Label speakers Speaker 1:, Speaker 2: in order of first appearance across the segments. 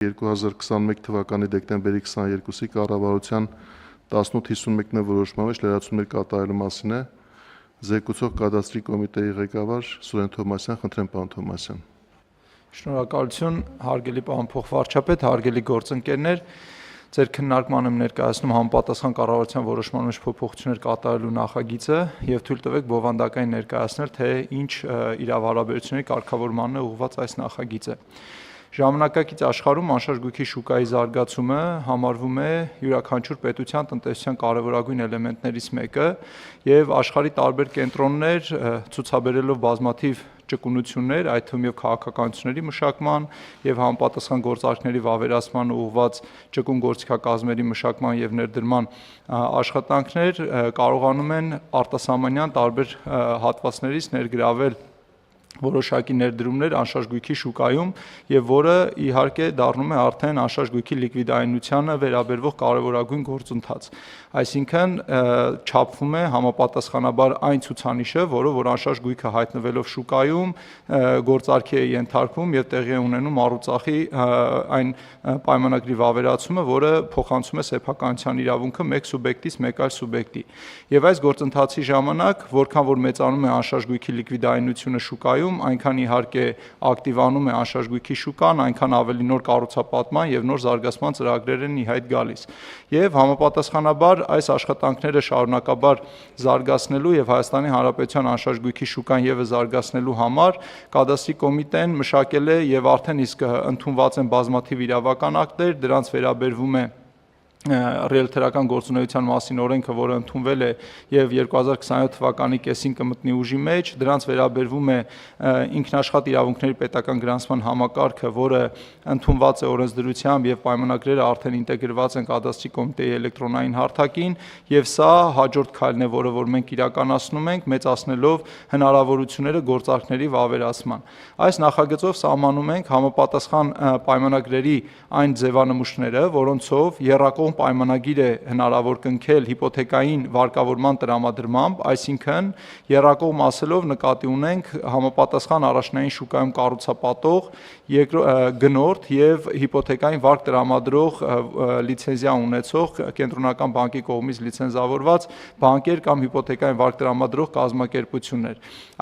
Speaker 1: 2021 թվականի դեկտեմբերի 22-ի կառավարության 1851 որոշմամբ լրացումներ կատարելու մասին է զեկուցող կադաստրի կոմիտեի ղեկավար Սուրեն Թոմասյան, խնդրեմ պարոն Թոմասյան։
Speaker 2: Շնորհակալություն, հարգելի պարոն փոխվարչապետ, հարգելի գործընկերներ, ձեր քննարկման եմ ներկայացնում համապատասխան կառավարության որոշման մեջ փոփոխություններ կատարելու նախագիծը եւ թույլ տվեք բովանդակային ներկայացնել, թե ինչ իրավահարաբերությունների կարգավորմանն է ուղղված այս նախագիծը։ Ժամանակակից աշխարհում անշարժ գույքի շուկայի զարգացումը համարվում է յուրաքանչյուր պետության տնտեսության կարևորագույն էլեմենտներից մեկը եւ աշխարհի տարբեր կենտրոններ ցուցաբերելով բազմաթիվ ճկունություններ, այդ թվում եւ քաղաքականությունների մշակման եւ համապատասխան գործարքների վավերացման ուղղված ճկուն գործիքակազմերի մշակման եւ ներդրման աշխատանքներ կարողանում են արտասահմանյան տարբեր հատվածներից ներգրավել որոշակի ներդրումներ անշարժ գույքի շուկայում եւ որը իհարկե դառնում է արդեն անշարժ գույքի լիկվիդայնությանը վերաբերող կարևորագույն գործընթաց։ Այսինքն չափվում է համապատասխանաբար այն ցուցանիշը, որը որ անշարժ գույքը հայտնվելով շուկայում գործարքի է ենթարկվում եւ տեղի է ունենում առուծախի այն պայմանագրի վավերացումը, որը փոխանցում է սեփականության իրավունքը մեկ սուբյեկտից մեկ այլ սուբյեկտի։ Եվ այս գործընթացի ժամանակ, որքան որ մեծանում է անշարժ գույքի լիկվիդայնությունը շուկայում, այնքան իհարկե ակտիվանում է անշարժ գույքի շուկան, այնքան ավելի նոր կառուցապատման եւ նոր զարգացման ծրագրեր են ի հայտ գալիս։ Եվ համապատասխանաբար այս աշխատանքները շարունակաբար զարգացնելու եւ Հայաստանի Հանրապետության անշարժ գույքի շուկան եւս զարգացնելու համար կադաստրի կոմիտեն մշակել է եւ արդեն իսկ ընդունված են բազմաթիվ իրավական ակտեր, դրանց վերաբերվում է ռիելթորական գործունեության մասին օրենքը, որը ընդունվել է եւ 2027 թվականի կեսին կմտնի ուժի մեջ, դրանց վերաբերվում է ինքնաշխատ իրավունքների պետական գրանցման համակարգը, որը ընդունված է օրենսդրությամբ եւ պայմանագրերը արդեն ինտեգրված են կադաստրի կոմիտեի էլեկտրոնային հարթակին եւ սա հաջորդ քայլն է, որը որ մենք իրականացնում ենք, մեծացնելով հնարավորությունները գործարքների վավերացման։ Այս նախագծով սահմանում ենք համապատասխան պայմանագրերի այն ձևանմուշները, որոնցով եռակողմ պայմանագիր է հնարավոր կնքել հիպոթեկային վարկավորման տրամադրմամբ, այսինքն եռակողմ ասելով նկատի ունենք համապատասխան առաջնային շուկայում կառուցապատող գնորդ եւ հիպոթեկային վարկ տրամադրող լիցենզիա ունեցող կենտրոնական բանկի կողմից լիցենզավորված բանկեր կամ հիպոթեկային վարկ տրամադրող կազմակերպություններ։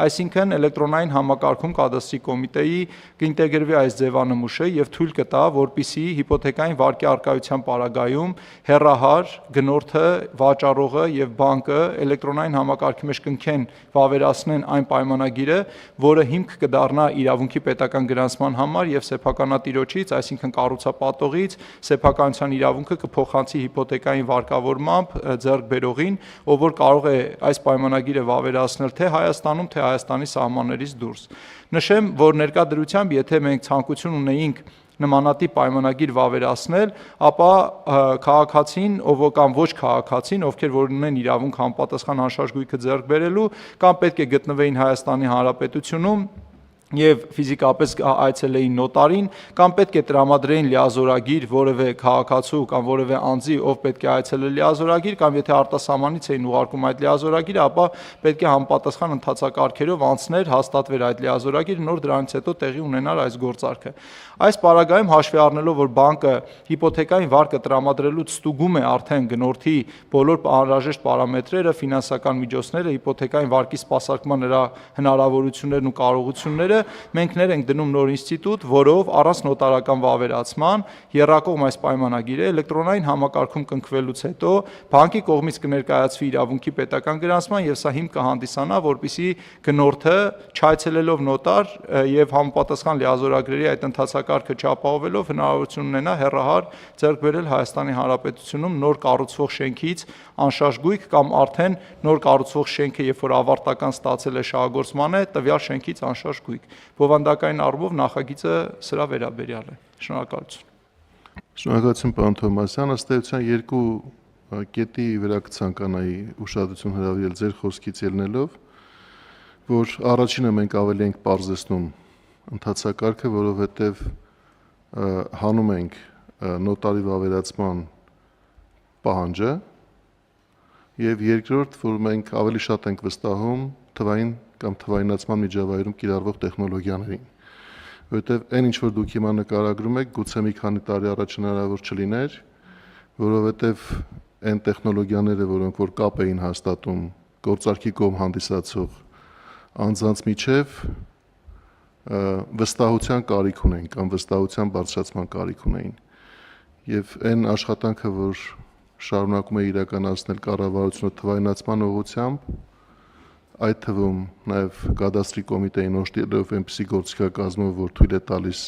Speaker 2: Այսինքն էլեկտրոնային համակարգում կադաստրի կոմիտեի կինտեգրվի այս ձևանմուշը եւ թույլ կտա, որպիսի հիպոթեկային վարկի առկայության պարագայում հեռահար գնորդը, վաճառողը եւ բանկը էլեկտրոնային համակարգի մեջ կնքեն վավերացնեն այն պայմանագիրը, որը հիմք կդառնա իրավունքի պետական գրանցման համար եւ սեփականատիրոջից, այսինքն կառուցապատողից սեփականության իրավունքը կփոխանցի հիպոթեկային վարկավորմամբ ձեռք բերողին, ով որ կարող է այս պայմանագիրը վավերացնել թե Հայաստանում, թե Հայաստանի սահմաններից դուրս։ Նշեմ, որ ներկա դրությամբ, եթե մենք ցանկություն ունեինք նմանատիպ պայմանագիր վավերացնել, ապա քաղաքացին, ով կամ ոչ քաղաքացին, ովքեր որ ունեն իրավունք համապատասխան անշարժ գույքը ձեռք բերելու, կամ պետք է գտնվեին Հայաստանի Հանրապետությունում եւ ֆիզիկապես այցելեին նոտարին, կամ պետք է տրամադրեին լիազորագիր որևէ քաղաքացու կամ որևէ անձի, ով պետք է այցելել լիազորագիր, կամ եթե արտասահմանից էին ուղարկում այդ լիազորագիրը, ապա պետք է համապատասխան ընթացակարգերով անցներ, հաստատվեր այդ լիազորագիրը, նոր դրանից հետո տեղի ունենար այս գործարքը։ Այս պարագայում հաշվի առնելով, որ բանկը հիպոթեկային վարկը տրամադրելուց ստուգում է արդեն գնորդի բոլոր անհրաժեշտ պարամետրերը, ֆինանսական միջոցները, հիպոթեկային վարկի սպասարկման նրա հնարավորություններն ու կարողությունները, մենք ներ ենք դնում նոր ինստիտուտ, որով առանց նոտարական վավերացման եռակողմ այս պայմանագիրը էլեկտրոնային համակարգում կնքվելուց հետո բանկի կողմից կներկայացվի իրավունքի պետական գրանցման եւ սա հիմք կհանդիսանա, որպիսի գնորդը չայցելելով նոտար եւ համապատասխան լիազորագրերի այդ ընթացակարգը չապահովելով հնարավորություն ունենա հեռահար ձեռք բերել Հայաստանի Հանրապետությունում նոր կառուցվող շենքից անշարժ գույք կամ արդեն նոր կառուցվող շենքը, երբ որ ավարտական ստացել է շահագործման է, տվյալ շենքից անշարժ գույք։ Բովանդակային առումով նախագիծը սրա վերաբերյալ է։ Շնորհակալություն։
Speaker 1: Շնորհակալություն պարոն Թոմասյան, ըստ էության երկու կետի վրա կցանկանայի ուշադրություն հրավիրել ձեր խոսքից ելնելով, որ առաջինը մենք ավելի ենք պարզեցնում ընթացակարգը, որովհետև հանում ենք նոտարի վավերացման պահանջը եւ երկրորդ, որ մենք ավելի շատ ենք վստահում թվային կամ թվայնացման միջավայրում կիրառվող տեխնոլոգիաներին։ որովհետև այն ինչ որ դուք հիմա նկարագրում եք, գուցե մի քանի տարի առաջ հնարավոր չլիներ, որովհետև այն տեխնոլոգիաները, որոնք որ կապ էին հաստատում գործարքի կողմ հանդիսացող անձանց միջև վստահության կարիք ունեն կամ վստահության բարձրացման կարիք ունեին։ Եվ այն աշխատանքը, որ շարունակում է իրականացնել կառավարությունը թվայնացման ուղղությամբ, այդ թվում նաև կադաստրի կոմիտեին օժտելով այնպիսի գործիքակազմով, որ թույլ է տալիս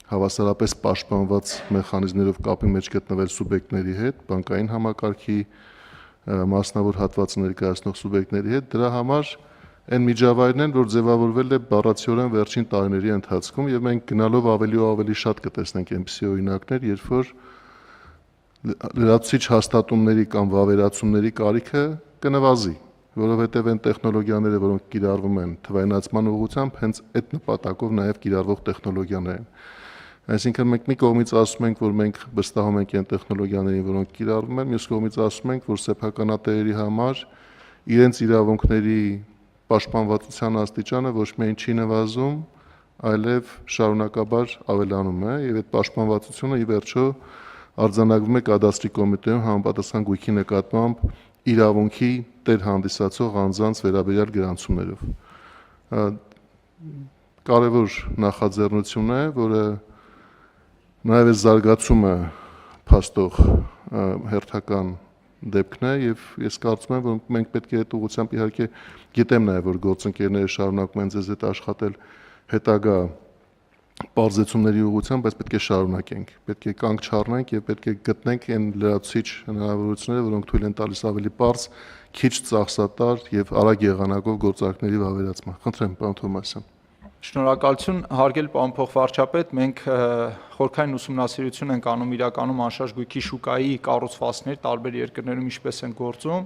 Speaker 1: հավասարապես պաշտպանված մեխանիզմներով կապի մեջ գտնվել սուբյեկտների հետ, բանկային համակարգի մասնավոր հատվածը ներկայացնող սուբյեկտների հետ, դրա համար այն միջավայրն են, որ ձևավորվել է բառացիորեն վերջին տարիների ընթացքում եւ մենք գնալով ավելի ու ավելի շատ կտեսնենք այնպիսի օրինակներ, երբ որ լրացուցիչ հաստատումների կամ վավերացումների կարիքը կնվազի, որովհետև այն տեխնոլոգիաները, որոնք կիրառվում են թվայնացման ուղղությամբ, հենց այդ նպատակով նաև կիրառվող տեխնոլոգիաներ են։ Այսինքն մենք մի կողմից ասում ենք, որ մենք վստահում ենք այն տեխնոլոգիաներին, որոնք կիրառվում են, մյուս կողմից ասում ենք, որ սեփականատերերի համար իրենց իրավունքների պաշտպանվածության աստիճանը ոչ միայն չի նվազում, այլև շարունակաբար ավելանում է, եւ այդ պաշտպանվածությունը ի վերջո արձանագրվում է կադաստրի կոմիտեում համապատասխան գույքի նկատմամբ իրավունքի տեր հանդիսացող անձանց վերաբերյալ գրանցումներով։ Կարևոր նախաձեռնություն է, որը նաև է զարգացումը փաստող հերթական դեպքն է եւ ես կարծում եմ, որ մենք պետք է այդ ուղղությամբ իհարկե գիտեմ նաև, որ գործընկերները շարունակում են ձեզ հետ աշխատել հետագա բարձեցումների ուղղությամբ, բայց պետք է շարունակենք, պետք է կանգ չառնենք եւ պետք է գտնենք այն լրացուցիչ հնարավորությունները, որոնք թույլ են տալիս ավելի բարձ, քիչ ծախսատար եւ արագ եղանակով գործարքների վավերացման։ Խնդրեմ, պարոն Թոմասյան։
Speaker 2: Շնորհակալություն, հարգելի պարոն փոխվարչապետ, մենք խորքային ուսումնասիրություն ենք անում իրականում անշարժ գույքի շուկայի կառուցվածքներ տարբեր երկրներում ինչպես են գործում,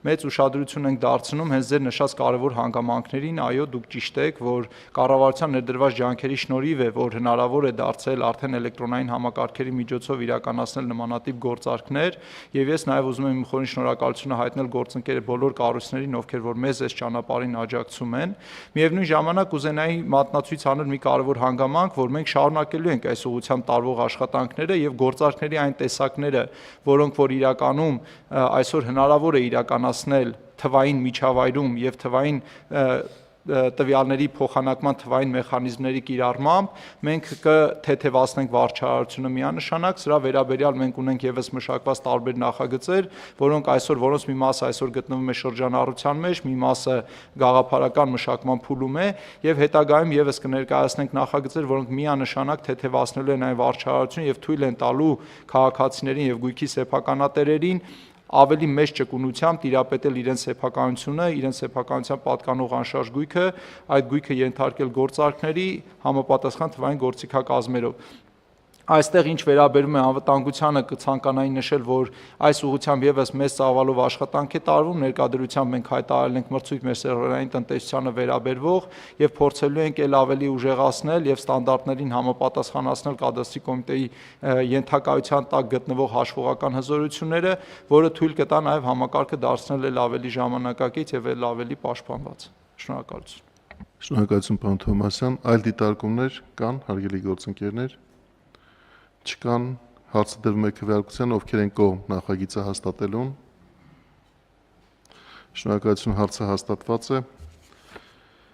Speaker 2: մեծ ուշադրություն ենք դարձնում հենց ձեր նշած կարևոր հանգամանքներին, այո, դուք ճիշտ եք, որ կառավարության ներդրված ջանքերի շնորհիվ է, որ հնարավոր է դարձել արդեն էլեկտրոնային համակարգերի միջոցով իրականացնել նմանատիպ գործարքներ, եւ ես նաեւ ուզում եմ իմ խորին շնորհակալությունը հայտնել գործընկեր բոլոր կառույցներին, ովքեր որ մեզ այս ճանապարհին աջակցում են։ Միևնույն ժամանակ կուզենայի մատնացույց անել մի կարևոր հանգամանք, որ մենք շարունակելու ենք այս ուղղությամբ տարվող աշխատանքները եւ գործարքների այն տեսակները, որոնք որ իրականում այսօր հնարավոր է իրականացնել թվային միջավայրում եւ թվային տվյալների փոխանակման թվային մեխանիզմների կիրառմամբ մենք կթեթևացնենք վարչարարությունը միանշանակ, սրա վերաբերյալ մենք ունենք եւս մշակված տարբեր նախագծեր, որոնք որոնց մի մասը այսօր գտնվում է շրջանառության մեջ, մի մասը գաղափարական մշակման փուլում է եւ հետագայում եւս կներկայացնենք նախագծեր, որոնք միանշանակ թեթևացնելու են այն վարչարարությունը եւ թույլ են տալու քաղաքացիներին եւ գույքի սեփականատերերին ավելի մեծ ճկունությամբ տիրապետել իրենց սեփականությունը, իրենց սեփականության պատկանող անշարժ գույքը, այդ գույքը ենթարկել գործարքների համապատասխան թվային գործիքակազմերով։ Այստեղ ինչ վերաբերում է անվտանգությանը կցանկանայի նշել, որ այս ուղղությամբ եւս մեծ ծավալով աշխատանք է տարվում, ներկայդրությամբ մենք հայտարարել ենք մրցույթ մեր սերվերային տնտեսությանը վերաբերվող եւ փորձելու ենք ել ավելի ուժեղացնել եւ ստանդարտներին համապատասխանացնել կադաստրի կոմիտեի ենթակայության տակ գտնվող հաշվողական հզորությունները, որը թույլ կտա նաեւ համակարգը դարձնել ել ավելի ժամանակակից եւ ել ավելի պաշտպանված։ Շնորհակալություն։
Speaker 1: Շնորհակալություն, պարոն Թոմասյան։ Այլ դիտարկումներ կան, հարգելի գործընկերներ։ Չկան, հարցը դրվում է քվեարկության, ովքեր են կողմ նախագիծը հաստատելուն։ Շնորհակալություն, հարցը հաստատված է։